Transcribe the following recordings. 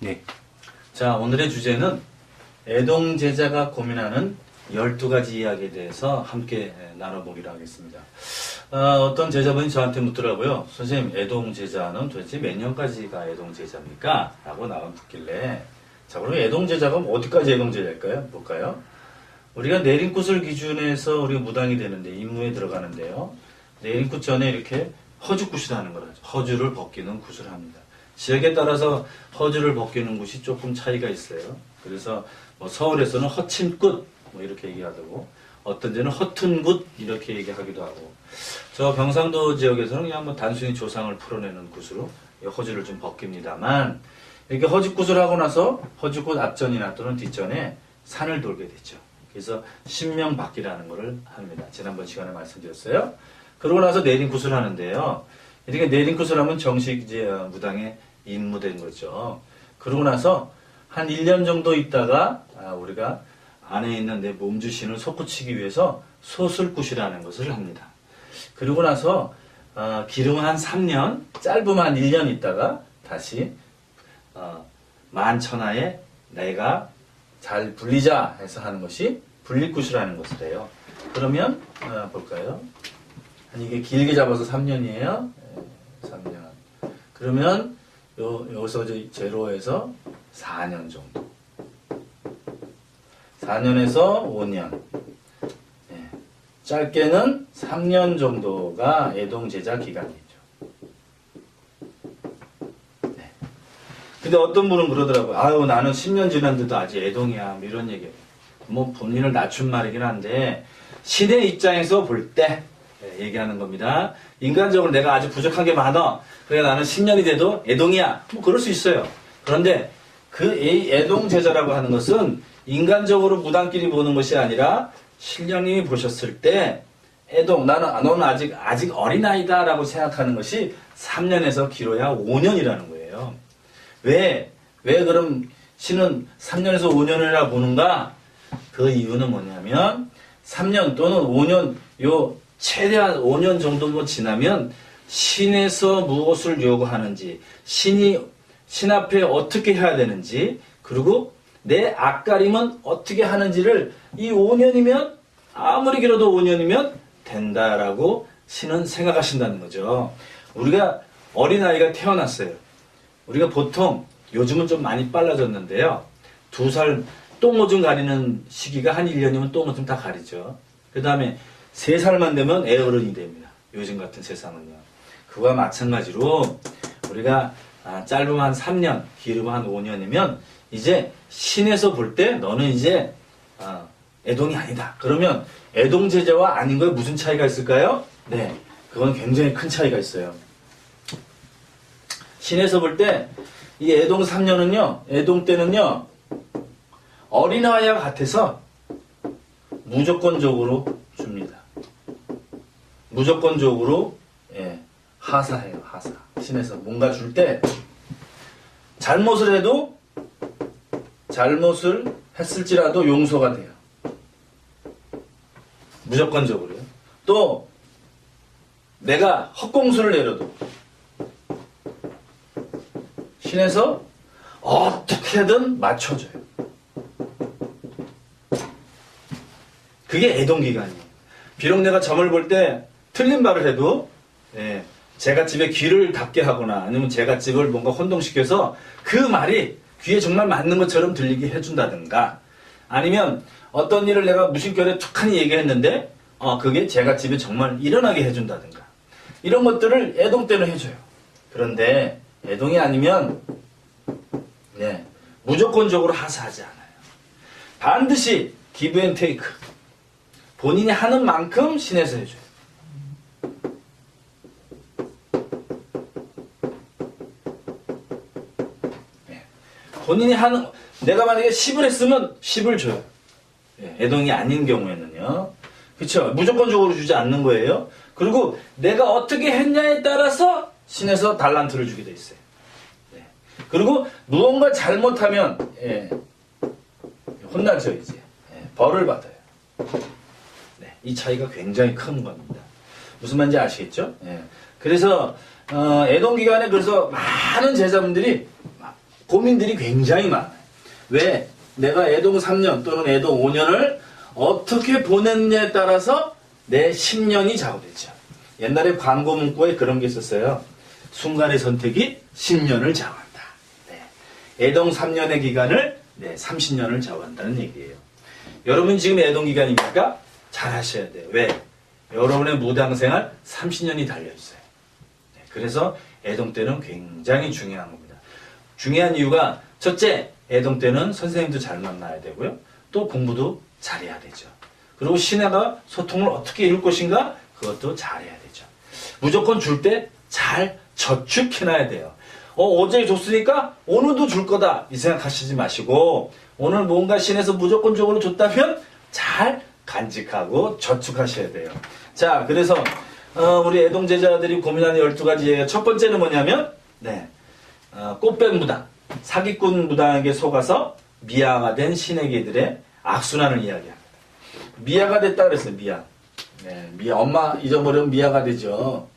네. 자, 오늘의 주제는 애동제자가 고민하는 12가지 이야기에 대해서 함께 나눠보기로 하겠습니다. 어떤 제자분이 저한테 묻더라고요. 선생님, 애동제자는 도대체 몇 년까지가 애동제자입니까? 라고 묻길래, 자, 그럼 애동제자가 어디까지 애동제자일까요? 볼까요? 우리가 내림굿을 기준해서 우리가 무당이 되는데, 임무에 들어가는데요. 내림굿 전에 이렇게 허주굿이라는 걸 하죠. 허주를 벗기는 굿을 합니다. 지역에 따라서 허주를 벗기는 굿이 조금 차이가 있어요. 그래서 뭐 서울에서는 허침굿 뭐 이렇게 얘기하고, 어떤 데는 허튼굿 이렇게 얘기하기도 하고, 저 경상도 지역에서는 그냥 뭐 단순히 조상을 풀어내는 굿으로 허주를 좀 벗깁니다만, 이렇게 허주굿을 하고 나서 허주굿 앞전이나 또는 뒷전에 산을 돌게 됐죠. 그래서 신명받기라는 것을 합니다. 지난번 시간에 말씀드렸어요. 그러고 나서 내림굿을 하는데요. 이렇게 내림굿을 하면 정식 이제 무당에 임무된 거죠. 그러고 나서 한 1년 정도 있다가 우리가 안에 있는 내 몸주신을 솟구치기 위해서 소술굿이라는 것을 합니다. 그러고 나서 기름은 한 3년, 짧으면 한 1년 있다가 다시 만천하에 내가 잘 불리자 해서 하는 것이 불리굿이라는 것을 해요. 그러면 볼까요? 이게 길게 잡아서 3년이에요. 3년. 그러면 여기서 제로에서 4년 정도. 4년에서 5년. 네. 짧게는 3년 정도가 애동제자 기간이죠. 네. 근데 어떤 분은 그러더라고요. 아유, 나는 10년 지났는데도 아직 애동이야. 뭐 이런 얘기예요. 뭐 본인을 낮춘 말이긴 한데, 신의 입장에서 볼 때, 얘기하는 겁니다. 인간적으로 내가 아주 부족한 게 많아. 그래 나는 10년이 돼도 애동이야. 뭐 그럴 수 있어요. 그런데 그 애동제자라고 하는 것은 인간적으로 무당끼리 보는 것이 아니라 신령님이 보셨을 때 애동, 너는 아직 어린아이다 라고 생각하는 것이 3년에서 길어야 5년이라는 거예요. 왜 그럼 신은 3년에서 5년이라 보는가? 그 이유는 뭐냐면 3년 또는 5년 최대한 5년 정도 지나면 신에서 무엇을 요구하는지, 신 앞에 어떻게 해야 되는지, 그리고 내 앞가림은 어떻게 하는지를 이 5년이면, 아무리 길어도 5년이면 된다라고 신은 생각하신다는 거죠. 우리가 어린아이가 태어났어요. 우리가 보통 요즘은 좀 많이 빨라졌는데요. 2살 똥오줌 가리는 시기가 한 1년이면 똥오줌 다 가리죠. 그 다음에 3살만 되면 애어른이 됩니다. 요즘 같은 세상은요. 그와 마찬가지로 우리가 짧으면 한 3년, 길으면 한 5년이면 이제 신에서 볼 때 너는 이제 애동이 아니다. 그러면 애동제자와 아닌 거에 무슨 차이가 있을까요? 네, 그건 굉장히 큰 차이가 있어요. 신에서 볼 때 이 애동 3년은요, 애동 때는요, 어린아이와 같아서 무조건적으로 줍니다. 무조건적으로 하사해요. 하사. 신에서 뭔가 줄 때 잘못을 했을지라도 용서가 돼요. 무조건적으로요. 또 내가 헛공수를 내려도 신에서 어떻게든 맞춰줘요. 그게 애동기간이에요. 비록 내가 점을 볼 때 틀린 말을 해도 제갓집에 귀를 닫게 하거나 아니면 제갓집을 뭔가 혼동시켜서 그 말이 귀에 정말 맞는 것처럼 들리게 해준다든가, 아니면 어떤 일을 내가 무심결에 툭하니 얘기했는데 그게 제갓집에 정말 일어나게 해준다든가, 이런 것들을 애동 때는 해줘요. 그런데 애동이 아니면 무조건적으로 하사하지 않아요. 반드시 기브 앤 테이크, 본인이 하는 만큼 신에서 해줘요. 본인이 내가 만약에 10을 했으면 10을 줘요. 애동이 아닌 경우에는요. 그쵸? 무조건적으로 주지 않는 거예요. 그리고 내가 어떻게 했냐에 따라서 신에서 달란트를 주게 돼 있어요. 그리고 무언가 잘못하면 혼나죠, 이제. 벌을 받아요. 이 차이가 굉장히 큰 겁니다. 무슨 말인지 아시겠죠? 그래서 애동기간에 그래서 많은 제자분들이 고민들이 굉장히 많아요. 왜? 내가 애동 3년 또는 애동 5년을 어떻게 보냈냐에 따라서 내 10년이 좌우되죠. 옛날에 광고 문구에 그런 게 있었어요. 순간의 선택이 10년을 좌우한다. 네. 애동 3년의 기간을 30년을 좌우한다는 얘기예요. 여러분 지금 애동 기간이니까 잘 하셔야 돼요. 왜? 여러분의 무당생활 30년이 달려있어요. 네. 그래서 애동 때는 굉장히 중요한 겁니다. 중요한 이유가 첫째, 애동 때는 선생님도 잘 만나야 되고요. 또 공부도 잘해야 되죠. 그리고 신하가 소통을 어떻게 이룰 것인가 그것도 잘해야 되죠. 무조건 줄 때 잘 저축해놔야 돼요. 어제 줬으니까 오늘도 줄 거다 이 생각하시지 마시고 오늘 뭔가 신에서 무조건적으로 줬다면 잘 간직하고 저축하셔야 돼요. 자, 그래서 우리 애동 제자들이 고민하는 12가지 첫 번째는 뭐냐면 꽃뱀 무당, 사기꾼 무당에게 속아서 미아가 된 신에게들의 악순환을 이야기합니다. 미아가 됐다 그랬어요. 미아. 네, 미아. 엄마 잊어버리면 미아가 되죠.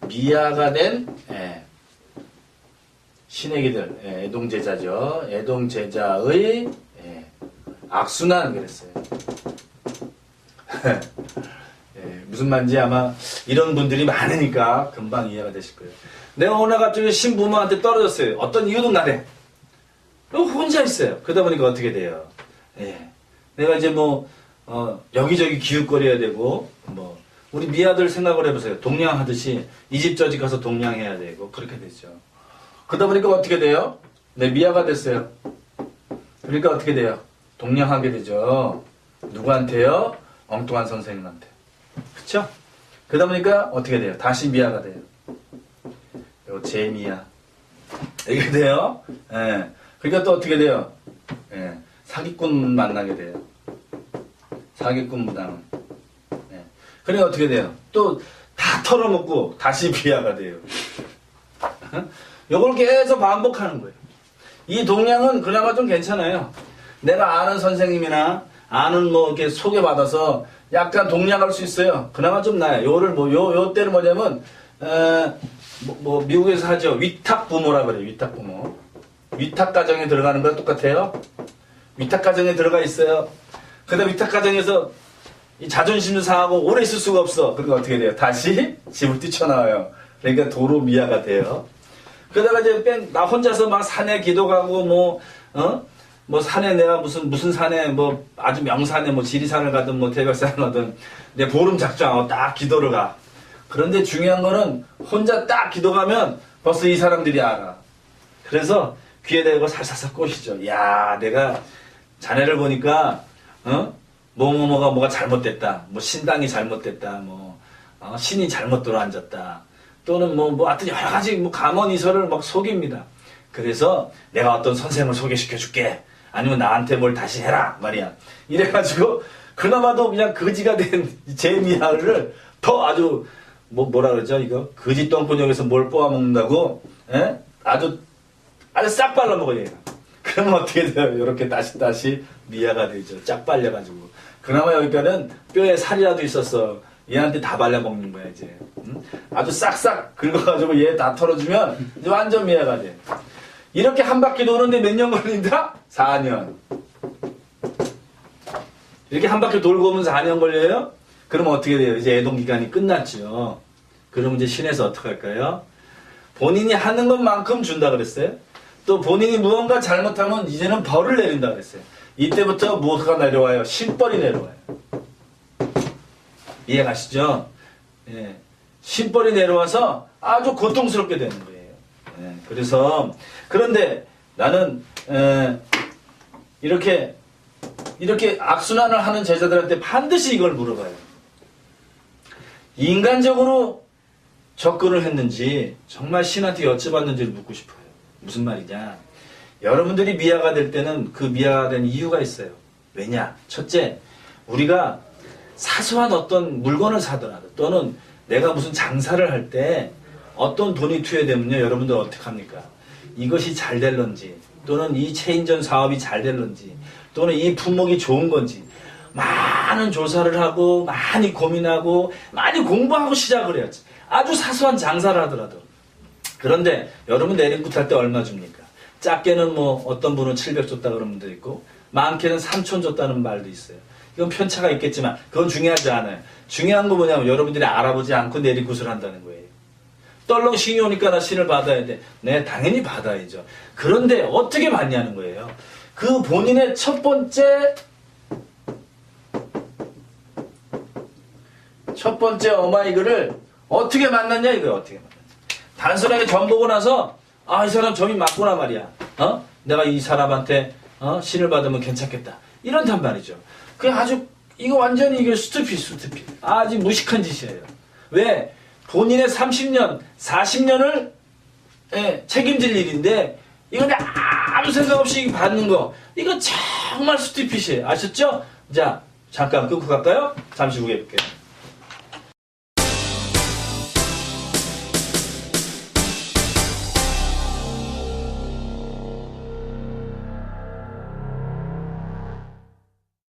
미아가 된 신에게들, 애동 제자죠. 애동 제자의 악순환 그랬어요. 무슨 말인지 아마 이런 분들이 많으니까 금방 이해가 되실 거예요. 내가 오늘 갑자기 신부모한테 떨어졌어요. 어떤 이유도 나래. 혼자 있어요. 그러다 보니까 어떻게 돼요? 내가 이제 여기저기 기웃거려야 되고, 우리 미아들 생각을 해보세요. 동냥하듯이 이 집 저 집 가서 동냥해야 되고, 그렇게 되죠. 그러다 보니까 어떻게 돼요? 미아가 됐어요. 그러니까 어떻게 돼요? 동냥하게 되죠. 누구한테요? 엉뚱한 선생님한테. 그쵸? 그러다 보니까 어떻게 돼요? 다시 미아가 돼요. 그리고 제미아. 이게 돼요. 그러니까 또 어떻게 돼요? 사기꾼 만나게 돼요. 사기꾼 무당은. 그러니까 어떻게 돼요? 또 다 털어먹고 다시 비하가 돼요. 이걸 계속 반복하는 거예요. 이 동량은 그나마 좀 괜찮아요. 내가 아는 선생님이나 아는 이렇게 소개받아서 약간 동량할 수 있어요. 그나마 좀 나아요. 요 때는 뭐냐면, 미국에서 하죠. 위탁 부모라 그래요. 위탁 부모. 위탁 가정에 들어가는 거랑 똑같아요. 위탁 가정에 들어가 있어요. 근데 위탁 가정에서 이 자존심도 상하고 오래 있을 수가 없어. 그러니까 어떻게 돼요? 다시 집을 뛰쳐나와요. 그러니까 도로 미아가 돼요. 그러다가 이제 나 혼자서 막 산에 기도 가고 산에 내가 무슨 산에 아주 명산에 지리산을 가든 대백산을 가든 내 보름 작정하고 딱 기도를 가. 그런데 중요한 거는 혼자 딱 기도 가면 벌써 이 사람들이 알아. 그래서 귀에 대고 살살살 꼬시죠. 야, 내가 자네를 보니까 뭐가 잘못됐다. 신당이 잘못됐다. 신이 잘못 들어앉았다. 또는 하여튼 여러 가지 감언이설을 막 속입니다. 그래서 내가 어떤 선생을 소개시켜 줄게. 아니면 나한테 뭘 다시 해라. 말이야. 이래가지고 그나마도 그냥 거지가 된 제미아를 더 아주 뭐라 그러죠? 이거 거지 똥구녕에서 뭘 뽑아먹는다고 아주 싹 발라먹어요. 얘가. 그러면 어떻게 돼요? 이렇게 다시 미아가 되죠. 쫙 발려가지고. 그나마 여기까지는 뼈에 살이라도 있었어. 얘한테 다 발라먹는 거야, 이제. 아주 싹싹 긁어가지고 얘 다 털어주면 이제 완전 미아가 돼. 이렇게 한 바퀴 도는데 몇 년 걸린다? 4년. 이렇게 한 바퀴 돌고 오면 4년 걸려요? 그러면 어떻게 돼요? 이제 애동기간이 끝났죠. 그럼 이제 신에서 어떻게 할까요? 본인이 하는 것만큼 준다 그랬어요. 또 본인이 무언가 잘못하면 이제는 벌을 내린다 그랬어요. 이때부터 무엇가 내려와요? 신벌이 내려와요. 이해가시죠? 신벌이 내려와서 아주 고통스럽게 되는 거예요. 그래서 그런데 나는 이렇게 악순환을 하는 제자들한테 반드시 이걸 물어봐요. 인간적으로 접근을 했는지 정말 신한테 여쭤봤는지를 묻고 싶어요. 무슨 말이냐? 여러분들이 미아가 될 때는 그 미아가 된 이유가 있어요. 왜냐? 첫째, 우리가 사소한 어떤 물건을 사더라도 또는 내가 무슨 장사를 할 때 어떤 돈이 투여되면요. 여러분들 어떻게 합니까? 이것이 잘 될런지 또는 이 체인전 사업이 잘 될런지 또는 이 품목이 좋은 건지 많은 조사를 하고 많이 고민하고 많이 공부하고 시작을 해야지. 아주 사소한 장사를 하더라도. 그런데 여러분 내림굿 할 때 얼마 줍니까? 작게는 뭐 어떤 분은 700 줬다 그런 분도 있고 많게는 3천 줬다는 말도 있어요. 이건 편차가 있겠지만 그건 중요하지 않아요. 중요한 거 뭐냐면 여러분들이 알아보지 않고 내리굿을 한다는 거예요. 떨렁 신이 오니까 나 신을 받아야 돼. 네, 당연히 받아야죠. 그런데 어떻게 받냐는 거예요. 그 본인의 첫 번째 어마이글을 어떻게 만났냐 이거예요. 어떻게 만났냐. 단순하게 점 보고 나서 이 사람 점이 맞구나 말이야. 내가 이 사람한테 신을 받으면 괜찮겠다. 이런단 말이죠. 그냥 아주 이거 완전히 이게 스투핏. 아주 무식한 짓이에요. 왜? 본인의 30년, 40년을 책임질 일인데 이거 아무 생각 없이 받는 거 이거 정말 스투핏이에요. 아셨죠? 자, 잠깐 끊고 갈까요? 잠시 후에 뵐게요.